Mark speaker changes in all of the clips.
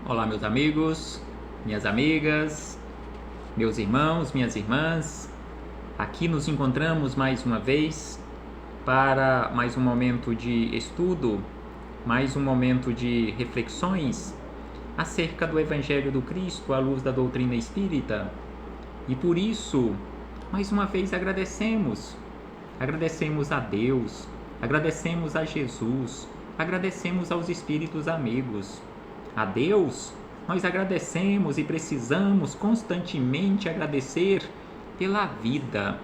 Speaker 1: Olá, meus amigos, minhas amigas, meus irmãos, minhas irmãs. Aqui nos encontramos mais uma vez para mais um momento de estudo, mais um momento de reflexões acerca do Evangelho do Cristo à luz da doutrina espírita. E por isso, mais uma vez agradecemos a Deus, agradecemos a Jesus, agradecemos aos espíritos amigos. A Deus, nós agradecemos e precisamos constantemente agradecer pela vida.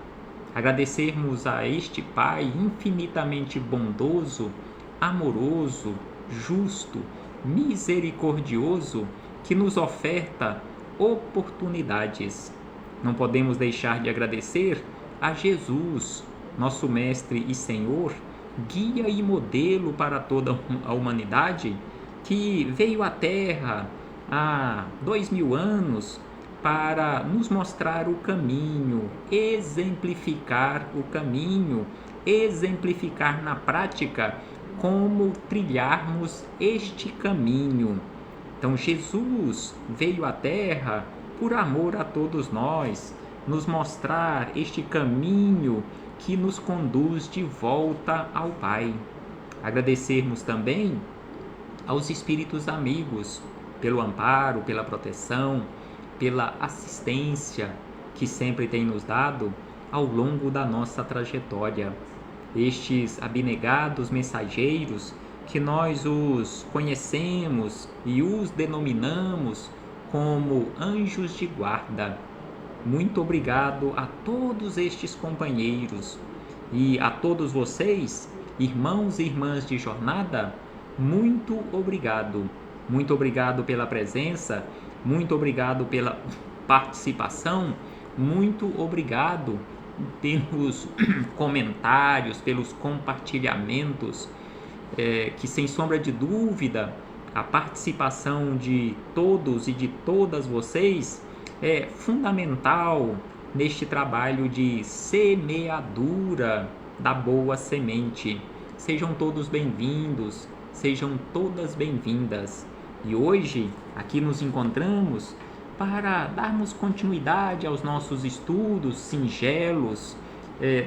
Speaker 1: Agradecermos a este Pai infinitamente bondoso, amoroso, justo, misericordioso, que nos oferta oportunidades. Não podemos deixar de agradecer a Jesus, nosso Mestre e Senhor, guia e modelo para toda a humanidade, que veio à Terra há 2000 anos para nos mostrar o caminho, exemplificar o caminho, exemplificar na prática como trilharmos este caminho. Então Jesus veio à Terra por amor a todos nós, nos mostrar este caminho que nos conduz de volta ao Pai. Agradecermos também aos espíritos amigos pelo amparo, pela proteção, pela assistência que sempre tem nos dado ao longo da nossa trajetória. Estes abnegados mensageiros que nós os conhecemos e os denominamos como anjos de guarda. Muito obrigado a todos estes companheiros e a todos vocês, irmãos e irmãs de jornada. Muito obrigado. Muito obrigado pela presença, muito obrigado pela participação, muito obrigado pelos comentários, pelos compartilhamentos, que sem sombra de dúvida a participação de todos e de todas vocês é fundamental neste trabalho de semeadura da boa semente. Sejam todos bem-vindos. Sejam todas bem-vindas. E hoje, aqui nos encontramos para darmos continuidade aos nossos estudos singelos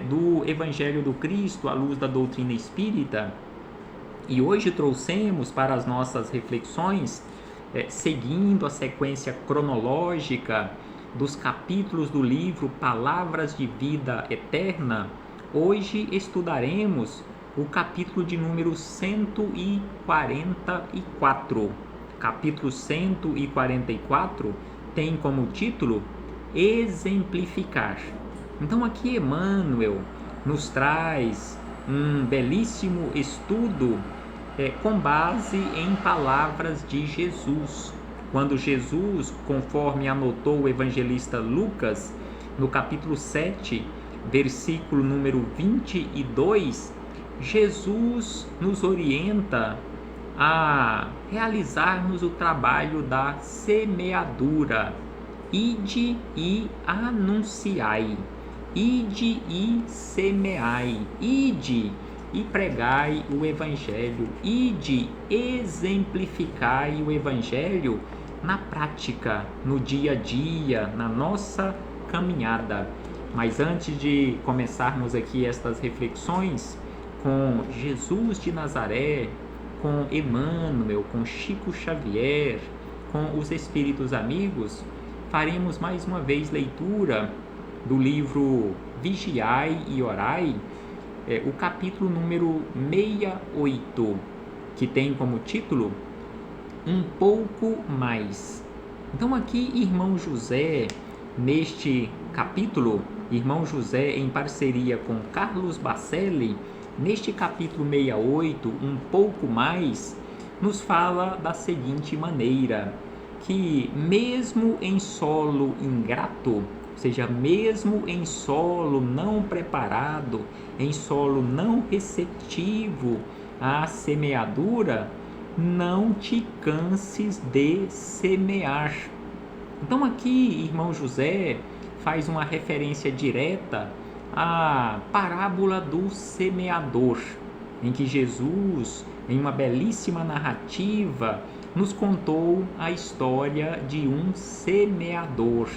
Speaker 1: do Evangelho do Cristo à luz da doutrina espírita. E hoje trouxemos para as nossas reflexões, seguindo a sequência cronológica dos capítulos do livro Palavras de Vida Eterna, hoje estudaremos o capítulo de número 144. Capítulo 144 tem como título Exemplificar. Então aqui Emmanuel nos traz um belíssimo estudo com base em palavras de Jesus. Quando Jesus, conforme anotou o evangelista Lucas, no capítulo 7, versículo número 22, Jesus nos orienta a realizarmos o trabalho da semeadura. Ide e anunciai, ide e semeai, ide e pregai o Evangelho, ide exemplificai o Evangelho na prática, no dia a dia, na nossa caminhada. Mas antes de começarmos aqui estas reflexões, com Jesus de Nazaré, com Emmanuel, com Chico Xavier, com os espíritos amigos, faremos mais uma vez leitura do livro Vigiai e Orai, o capítulo número 68, que tem como título Um Pouco Mais. Então aqui, irmão José, neste capítulo, irmão José em parceria com Carlos Bacelli, neste capítulo 68, um pouco mais, nos fala da seguinte maneira, que mesmo em solo ingrato, ou seja, mesmo em solo não preparado, em solo não receptivo à semeadura, não te canses de semear. Então aqui, irmão José faz uma referência direta a parábola do semeador, em que Jesus em uma belíssima narrativa, nos contou a história de um semeador.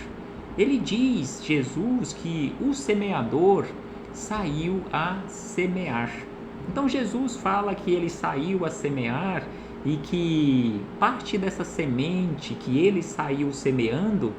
Speaker 1: Ele diz, Jesus, que o semeador saiu a semear. Então Jesus fala que ele saiu a semear e que parte dessa semente que ele saiu semeando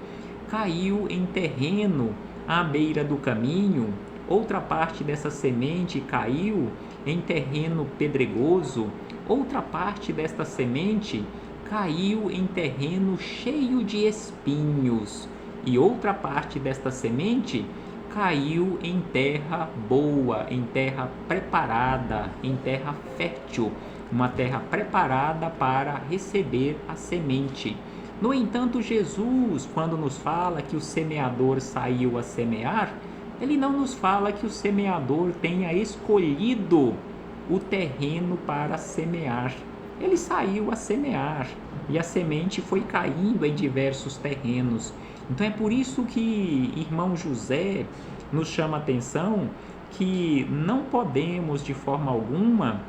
Speaker 1: caiu em terreno à beira do caminho, outra parte dessa semente caiu em terreno pedregoso, outra parte desta semente caiu em terreno cheio de espinhos e outra parte desta semente caiu em terra boa, em terra preparada, em terra fértil, uma terra preparada para receber a semente. No entanto, Jesus, quando nos fala que o semeador saiu a semear, ele não nos fala que o semeador tenha escolhido o terreno para semear. Ele saiu a semear e a semente foi caindo em diversos terrenos. Então é por isso que irmão José nos chama a atenção que não podemos de forma alguma,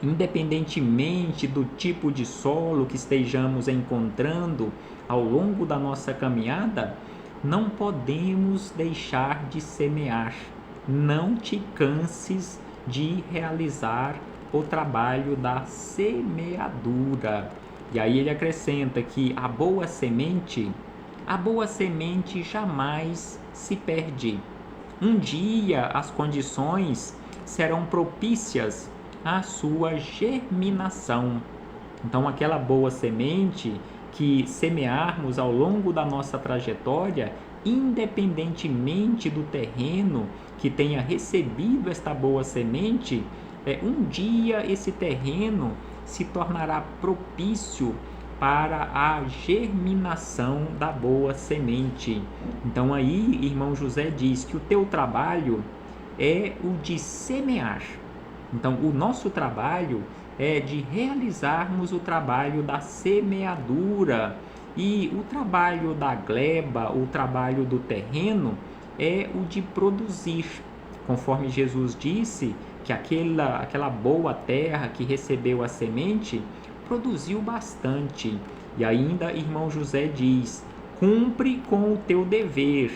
Speaker 1: independentemente do tipo de solo que estejamos encontrando ao longo da nossa caminhada, não podemos deixar de semear. Não te canses de realizar o trabalho da semeadura. E aí ele acrescenta que a boa semente jamais se perde. Um dia as condições serão propícias à sua germinação. Então, aquela boa semente que semearmos ao longo da nossa trajetória, independentemente do terreno que tenha recebido esta boa semente, um dia esse terreno se tornará propício para a germinação da boa semente. Então aí, irmão José diz que o teu trabalho é o de semear. Então, o nosso trabalho é de realizarmos o trabalho da semeadura, e o trabalho da gleba, o trabalho do terreno, é o de produzir. Conforme Jesus disse que aquela boa terra que recebeu a semente produziu bastante. E ainda irmão José diz: cumpre com o teu dever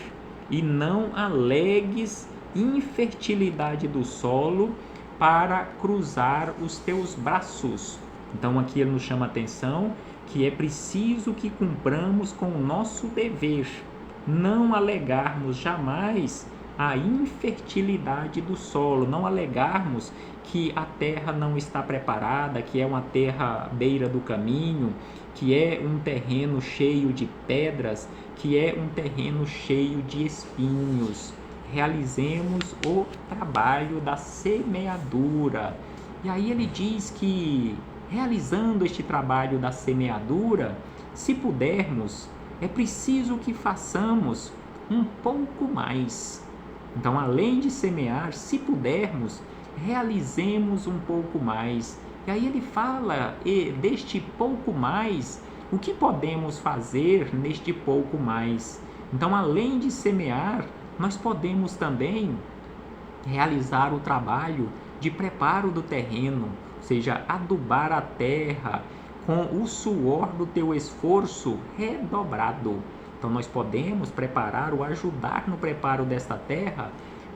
Speaker 1: e não alegues infertilidade do solo para cruzar os teus braços. Então aqui ele nos chama a atenção que é preciso que cumpramos com o nosso dever, não alegarmos jamais a infertilidade do solo, não alegarmos que a terra não está preparada, que é uma terra à beira do caminho, que é um terreno cheio de pedras, que é um terreno cheio de espinhos. Realizemos o trabalho da semeadura. E aí ele diz que, realizando este trabalho da semeadura, se pudermos, é preciso que façamos um pouco mais. Então, além de semear, se pudermos, realizemos um pouco mais. E aí ele fala deste pouco mais, o que podemos fazer neste pouco mais. Então, além de semear, nós podemos também realizar o trabalho de preparo do terreno, ou seja, adubar a terra com o suor do teu esforço redobrado. Então nós podemos preparar ou ajudar no preparo desta terra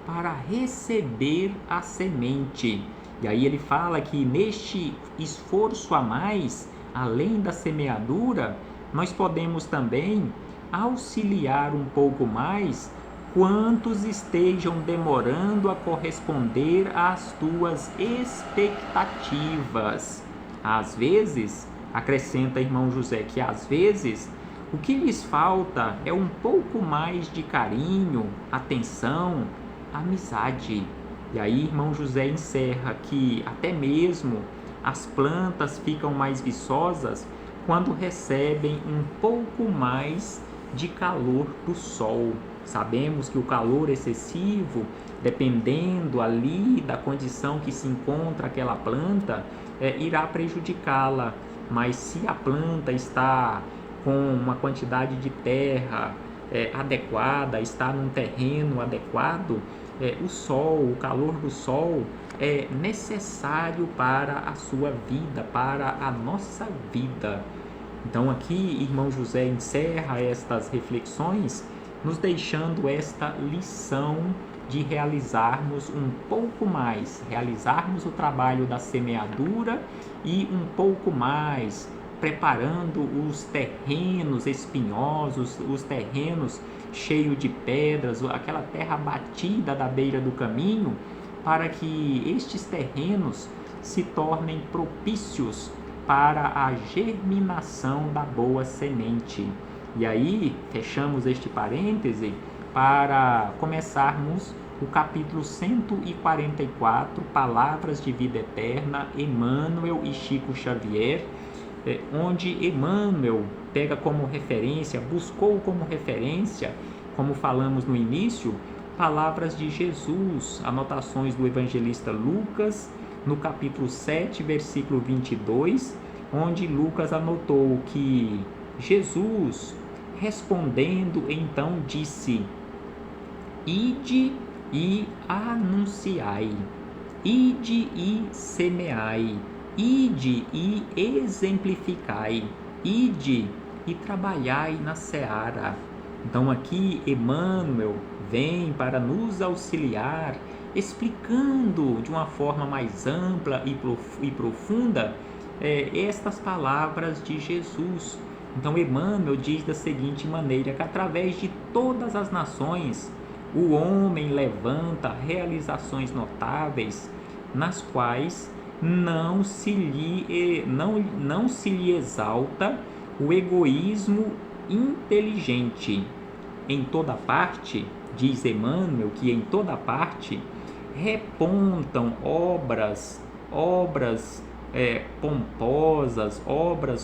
Speaker 1: para receber a semente. E aí ele fala que neste esforço a mais, além da semeadura, nós podemos também auxiliar um pouco mais quantos estejam demorando a corresponder às tuas expectativas. Às vezes, acrescenta irmão José, que às vezes o que lhes falta é um pouco mais de carinho, atenção, amizade. E aí irmão José encerra que até mesmo as plantas ficam mais viçosas quando recebem um pouco mais de calor do sol. Sabemos que o calor excessivo, dependendo ali da condição que se encontra aquela planta, irá prejudicá-la. Mas se a planta está com uma quantidade de terra adequada, está num terreno adequado, o sol, o calor do sol é necessário para a sua vida, para a nossa vida. Então aqui, irmão José encerra estas reflexões nos deixando esta lição de realizarmos um pouco mais, realizarmos o trabalho da semeadura e um pouco mais, preparando os terrenos espinhosos, os terrenos cheios de pedras, aquela terra batida da beira do caminho, para que estes terrenos se tornem propícios para a germinação da boa semente. E aí, fechamos este parêntese para começarmos o capítulo 144, Palavras de Vida Eterna, Emmanuel e Chico Xavier, onde Emmanuel pega como referência, buscou como referência, como falamos no início, palavras de Jesus, anotações do evangelista Lucas, no capítulo 7, versículo 22, onde Lucas anotou que Jesus, respondendo, então disse: Ide e anunciai, ide e semeai, ide e exemplificai, ide e trabalhai na seara. Então aqui Emmanuel vem para nos auxiliar, explicando de uma forma mais ampla e profunda estas palavras de Jesus. Então Emmanuel diz da seguinte maneira, que através de todas as nações o homem levanta realizações notáveis, nas quais não se lhe exalta o egoísmo inteligente. Em toda parte, diz Emmanuel, que em toda parte repontam obras pomposas, obras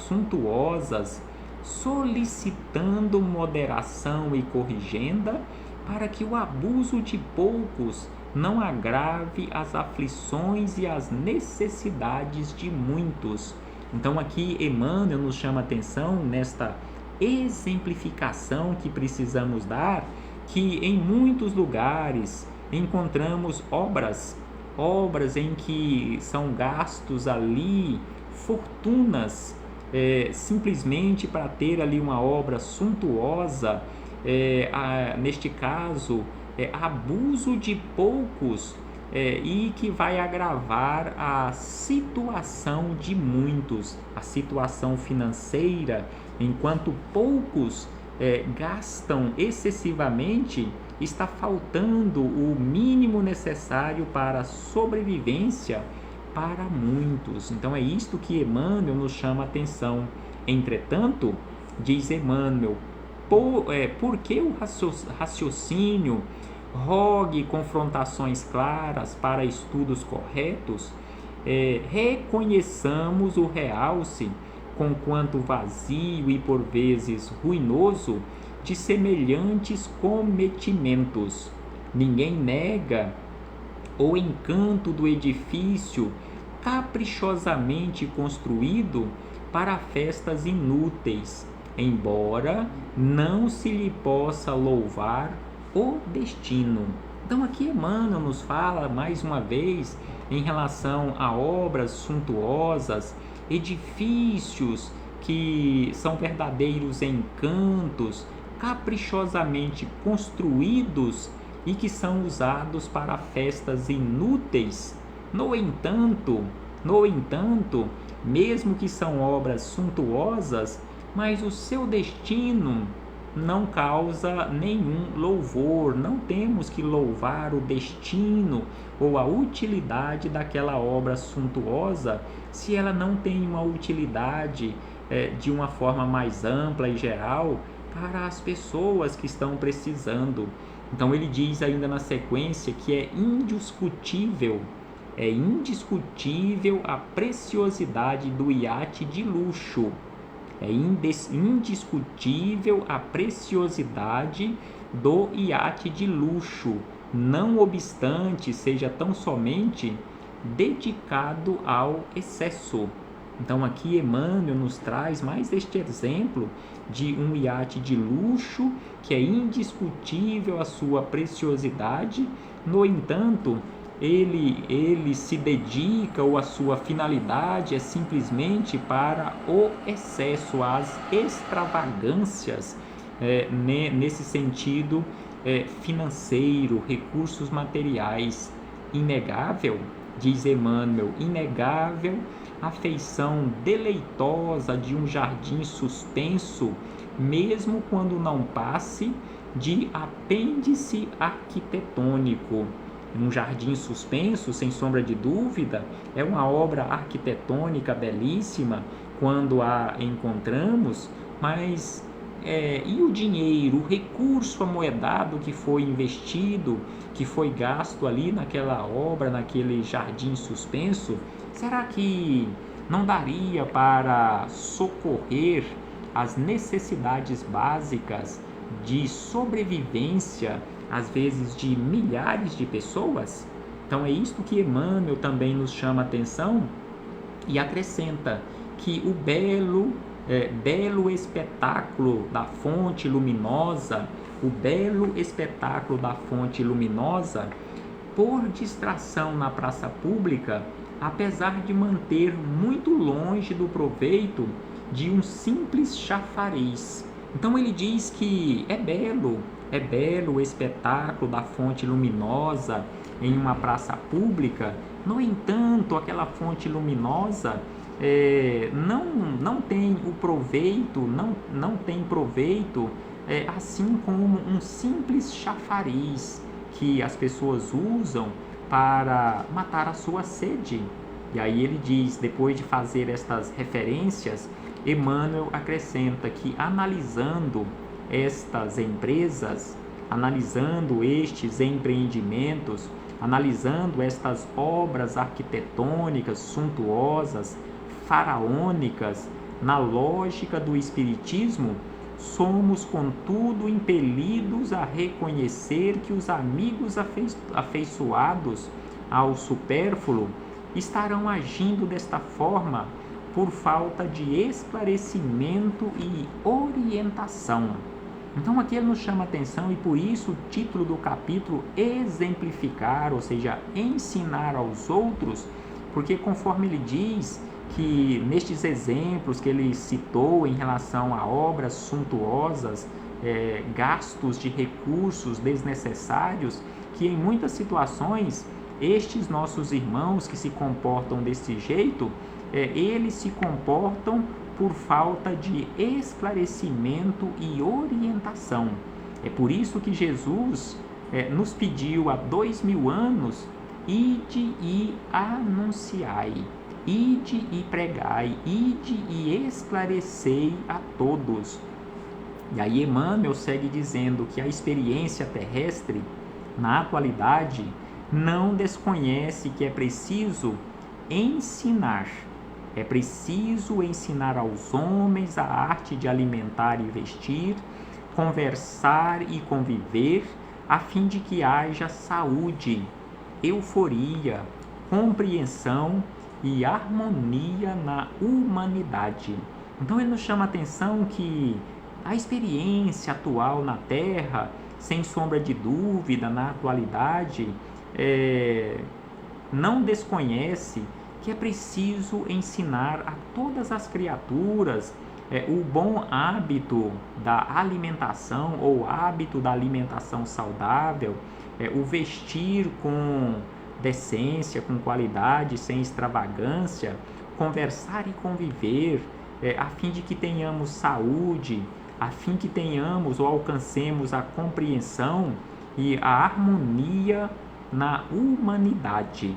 Speaker 1: suntuosas, solicitando moderação e corrigenda, para que o abuso de poucos não agrave as aflições e as necessidades de muitos. Então aqui Emmanuel nos chama a atenção nesta exemplificação que precisamos dar, que em muitos lugares encontramos obras em que são gastos ali fortunas, simplesmente para ter ali uma obra suntuosa, neste caso, abuso de poucos, e que vai agravar a situação de muitos, a situação financeira, enquanto poucos gastam excessivamente, está faltando o mínimo necessário para a sobrevivência para muitos. Então é isto que Emmanuel nos chama a atenção. Entretanto, diz Emmanuel, porque o raciocínio rogue confrontações claras para estudos corretos, reconheçamos o realce, conquanto vazio e por vezes ruinoso, de semelhantes cometimentos. Ninguém nega o encanto do edifício caprichosamente construído para festas inúteis, embora não se lhe possa louvar o destino. Então aqui Emmanuel nos fala mais uma vez em relação a obras suntuosas, edifícios que são verdadeiros encantos, caprichosamente construídos e que são usados para festas inúteis. No entanto, mesmo que são obras suntuosas, mas o seu destino não causa nenhum louvor. Não temos que louvar o destino ou a utilidade daquela obra suntuosa, se ela não tem uma utilidade de uma forma mais ampla e geral para as pessoas que estão precisando. Então ele diz ainda na sequência que é indiscutível a preciosidade do iate de luxo. É indiscutível a preciosidade do iate de luxo, não obstante seja tão somente dedicado ao excesso. Então aqui Emmanuel nos traz mais este exemplo de um iate de luxo que é indiscutível a sua preciosidade. No entanto, ele se dedica, ou a sua finalidade é simplesmente para o excesso, as extravagâncias, nesse sentido financeiro, recursos materiais. Inegável, diz Emmanuel, inegável a feição deleitosa de um jardim suspenso, mesmo quando não passe de apêndice arquitetônico. Um jardim suspenso, sem sombra de dúvida, é uma obra arquitetônica belíssima quando a encontramos, mas e o dinheiro, o recurso amoedado que foi investido, que foi gasto ali naquela obra, naquele jardim suspenso, será que não daria para socorrer as necessidades básicas de sobrevivência, às vezes de milhares de pessoas? Então é isto que Emmanuel também nos chama a atenção e acrescenta que o belo espetáculo da fonte luminosa, por distração na praça pública, apesar de manter muito longe do proveito de um simples chafariz. Então ele diz que é belo o espetáculo da fonte luminosa em uma praça pública. No entanto, aquela fonte luminosa não tem o proveito, não tem proveito, assim como um simples chafariz que as pessoas usam para matar a sua sede. E aí ele diz, depois de fazer estas referências, Emmanuel acrescenta que analisando estas empresas, analisando estes empreendimentos, analisando estas obras arquitetônicas suntuosas, faraônicas, na lógica do Espiritismo, somos, contudo, impelidos a reconhecer que os amigos afeiçoados ao supérfluo estarão agindo desta forma por falta de esclarecimento e orientação. Então aqui ele nos chama a atenção, e por isso o título do capítulo, exemplificar, ou seja, ensinar aos outros, porque conforme ele diz que nestes exemplos que ele citou em relação a obras suntuosas, gastos de recursos desnecessários, que em muitas situações estes nossos irmãos que se comportam desse jeito, eles se comportam por falta de esclarecimento e orientação. É por isso que Jesus nos pediu há 2000 anos: ide e anunciai, ide e pregai, ide e esclarecei a todos. E aí Emmanuel segue dizendo que a experiência terrestre, na atualidade, não desconhece que é preciso ensinar. É preciso ensinar aos homens a arte de alimentar e vestir, conversar e conviver, a fim de que haja saúde, euforia, compreensão e harmonia na humanidade. Então ele nos chama a atenção que a experiência atual na Terra, sem sombra de dúvida, na atualidade, não desconhece que é preciso ensinar a todas as criaturas o bom hábito da alimentação, ou hábito da alimentação saudável, o vestir com decência, com qualidade, sem extravagância, conversar e conviver, a fim de que tenhamos saúde, a fim que tenhamos ou alcancemos a compreensão e a harmonia na humanidade.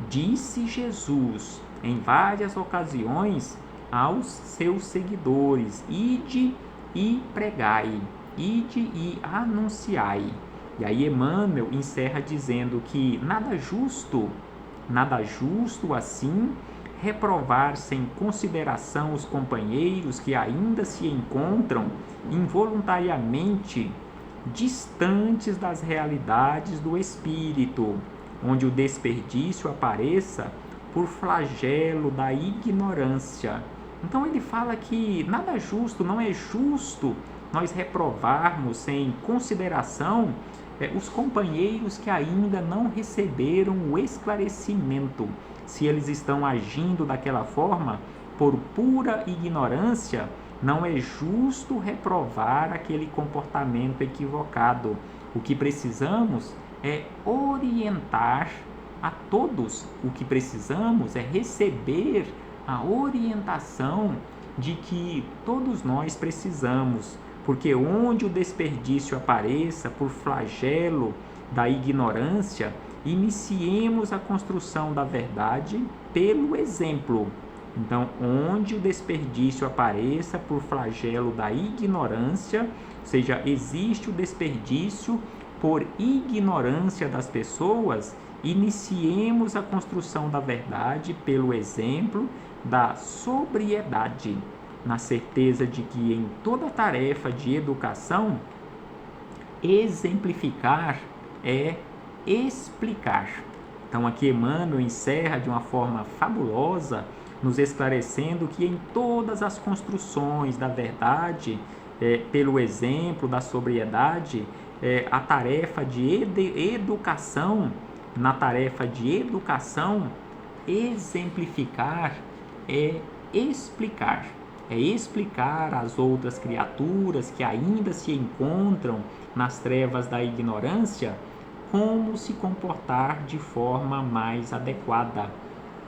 Speaker 1: Disse Jesus em várias ocasiões aos seus seguidores: ide e pregai, ide e anunciai. E aí Emmanuel encerra dizendo que nada justo assim reprovar sem consideração os companheiros que ainda se encontram involuntariamente distantes das realidades do espírito, onde o desperdício apareça por flagelo da ignorância. Então ele fala que nada é justo, não é justo nós reprovarmos sem consideração os companheiros que ainda não receberam o esclarecimento. Se eles estão agindo daquela forma por pura ignorância, não é justo reprovar aquele comportamento equivocado. O que precisamos é orientar a todos. O que precisamos é receber a orientação de que todos nós precisamos, porque onde o desperdício apareça por flagelo da ignorância, iniciemos a construção da verdade pelo exemplo. Então, onde o desperdício apareça por flagelo da ignorância, ou seja, existe o desperdício por ignorância das pessoas, iniciemos a construção da verdade pelo exemplo da sobriedade, na certeza de que em toda tarefa de educação, exemplificar é explicar. Então aqui Emmanuel encerra de uma forma fabulosa, nos esclarecendo que em todas as construções da verdade, pelo exemplo da sobriedade, a tarefa de educação, na tarefa de educação, exemplificar é explicar. É explicar às outras criaturas que ainda se encontram nas trevas da ignorância como se comportar de forma mais adequada.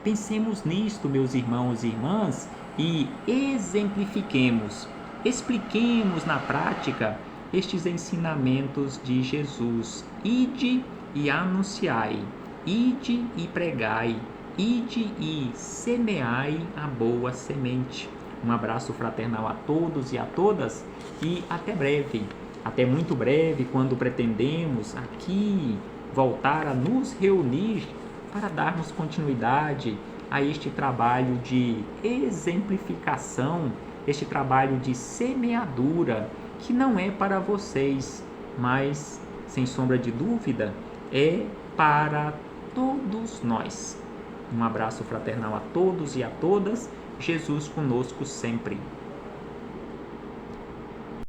Speaker 1: Pensemos nisto, meus irmãos e irmãs, e exemplifiquemos, expliquemos na prática estes ensinamentos de Jesus. Ide e anunciai, ide e pregai, ide e semeai a boa semente. Um abraço fraternal a todos e a todas e até breve, até muito breve, quando pretendemos aqui voltar a nos reunir para darmos continuidade a este trabalho de exemplificação, este trabalho de semeadura, que não é para vocês, mas, sem sombra de dúvida, é para todos nós. Um abraço fraternal a todos e a todas. Jesus conosco sempre.